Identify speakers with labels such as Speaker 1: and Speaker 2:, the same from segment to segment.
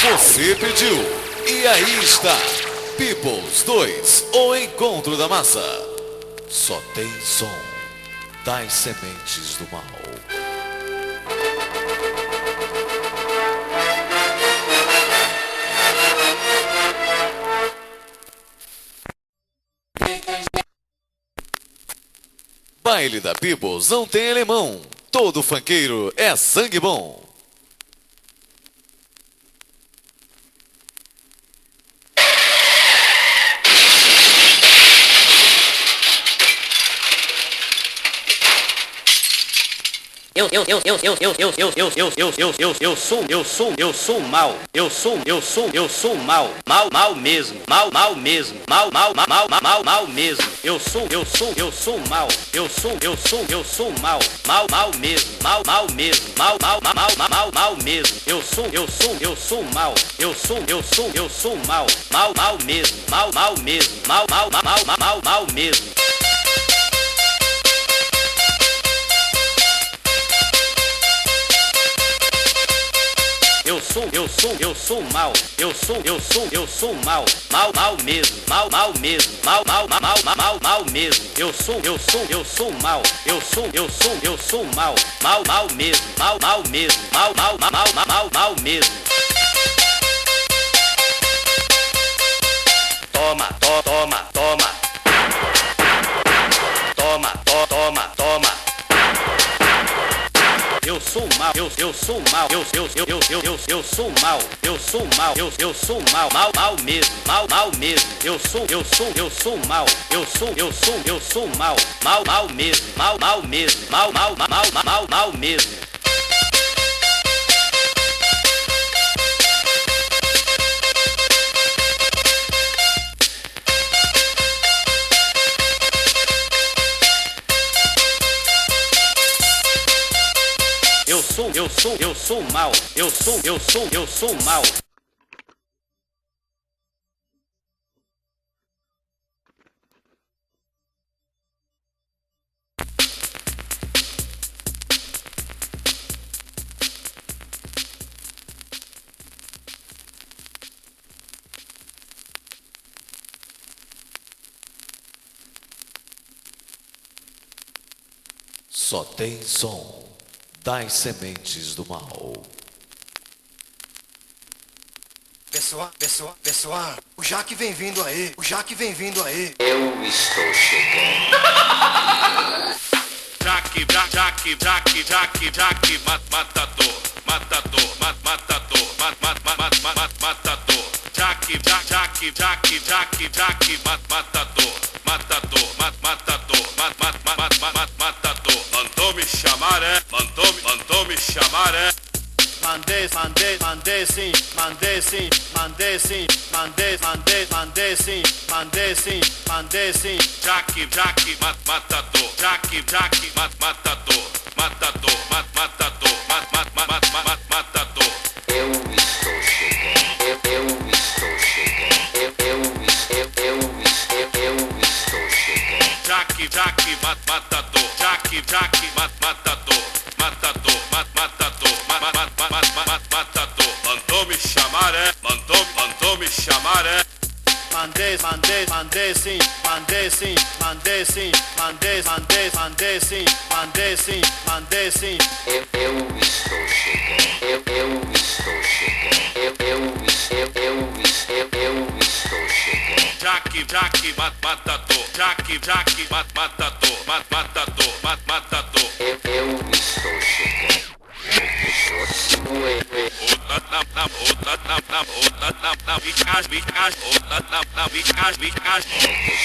Speaker 1: Você pediu. E aí está. Peoples 2, o encontro da massa. Só tem som das sementes do mal. Baile da Peoples não tem alemão. Todo funkeiro é sangue bom.
Speaker 2: Eu sou mal, eu sou mal mesmo, mal mesmo, mal mesmo. Eu sou mal, eu sou mal mesmo, mal mesmo, mal mesmo. Eu sou mal, eu sou mal mesmo, mal mesmo, mal mesmo. Eu sou mal, eu sou mal mesmo, mal mesmo, mal mesmo. Eu sou mal, eu sou mal mesmo, mal mesmo, mal mesmo. Toma. Eu sou mal, eu sou mal, eu sou mal mesmo, mal mesmo. Eu sou mal, eu sou mal mesmo, mal mesmo, mal mesmo. Eu sou mal, eu sou mal.
Speaker 1: Só tem som das sementes do mal.
Speaker 3: Pessoal, o Jaque vem vindo aí,
Speaker 4: Eu estou chegando.
Speaker 5: Jaque, matador. Jaque, matador. Mandou me chamar, é? Mandou me chamar, é?
Speaker 2: Mandei sim.
Speaker 5: Jaque, matador. Jaque, matador. Matador.
Speaker 4: Eu estou chegando. Eu estou chegando.
Speaker 5: Jaque, matador. Jaque, matador. Mandou me chamar, é? Mandou me chamar, é?
Speaker 2: Mandei sim.
Speaker 4: Eu estou chegando. Eu estou chegando. Eu estou chegando.
Speaker 5: Jaque, matador. Jaque, matador.
Speaker 4: Eu estou chegando.
Speaker 2: Mandei sim.
Speaker 5: Matador. Mandou me chamou.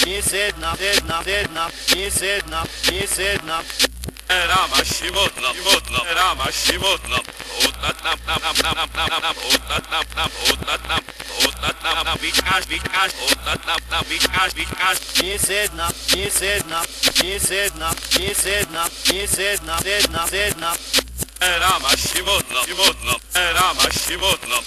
Speaker 2: He said no.
Speaker 5: Era mashimotna, era mashimotna. Era mashimotna, era mashimotna.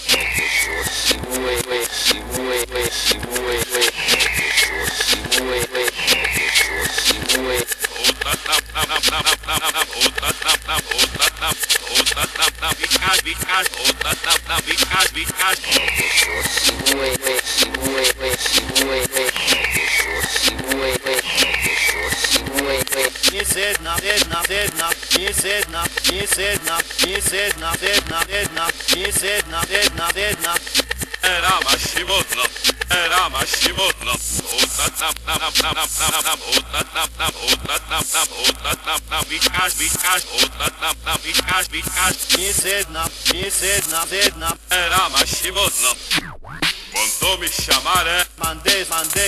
Speaker 5: Era mashimotna, era mashimotna. Era mashimotna. Mandou me chamar, é?
Speaker 3: Mandei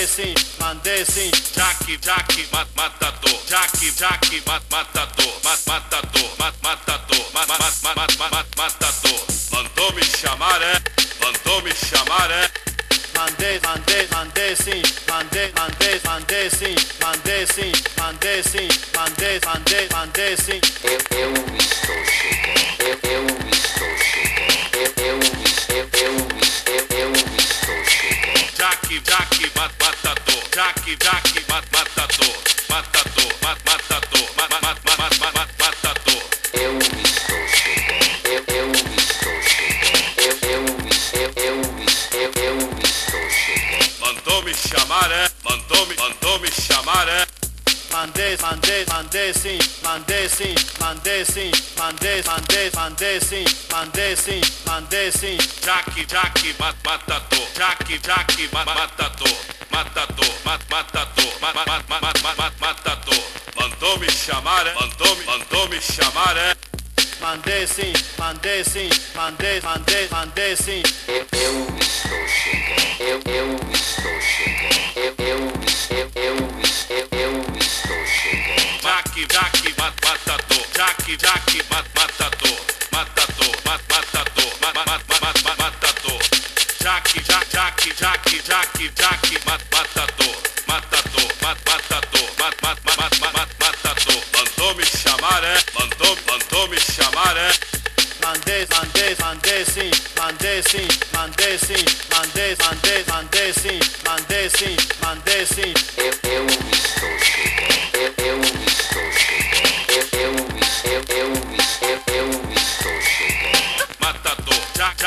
Speaker 3: sim, mandei sim.
Speaker 5: Jaque, matador. Jaque, matador. Matador. Mandou me chamar, é? Mandou me chamar, é?
Speaker 3: Mandei sim, mandei sim, mandei sim, mandei sim, mandei sim.
Speaker 4: Eu estou chegando. Eu estou chegando. Eu estou chegando.
Speaker 5: Jaque, matador. Jaque, matador. Matador.
Speaker 4: Eu estou chegando. Eu estou chegando. Eu estou chegando.
Speaker 5: Mandou me chamar, é? Mandou me chamar, é?
Speaker 3: Mandei sim, mandei sim, mandei sim, mandei sim, mandei sim, mandei sim.
Speaker 5: Jaque, matador. Jaque, matador. Matador. Mandou me chamar, é? Mandou me chamar, é?
Speaker 3: Mandei sim, mandei sim, mandei sim.
Speaker 4: Eu estou chegando. Eu estou chegando. Eu estou chegando.
Speaker 5: Jaque, matador. Jaque, matador. Matador. Jaque, matador. Matador. Mandou me chamar, é? Mandou me chamar, é?
Speaker 3: Mandei sim, mandei sim, mandei sim, mandei sim, mandei sim, mandei sim.
Speaker 4: Eu estou chegando. Eu estou chegando. Eu estou chegando.
Speaker 5: Matador. Jaque,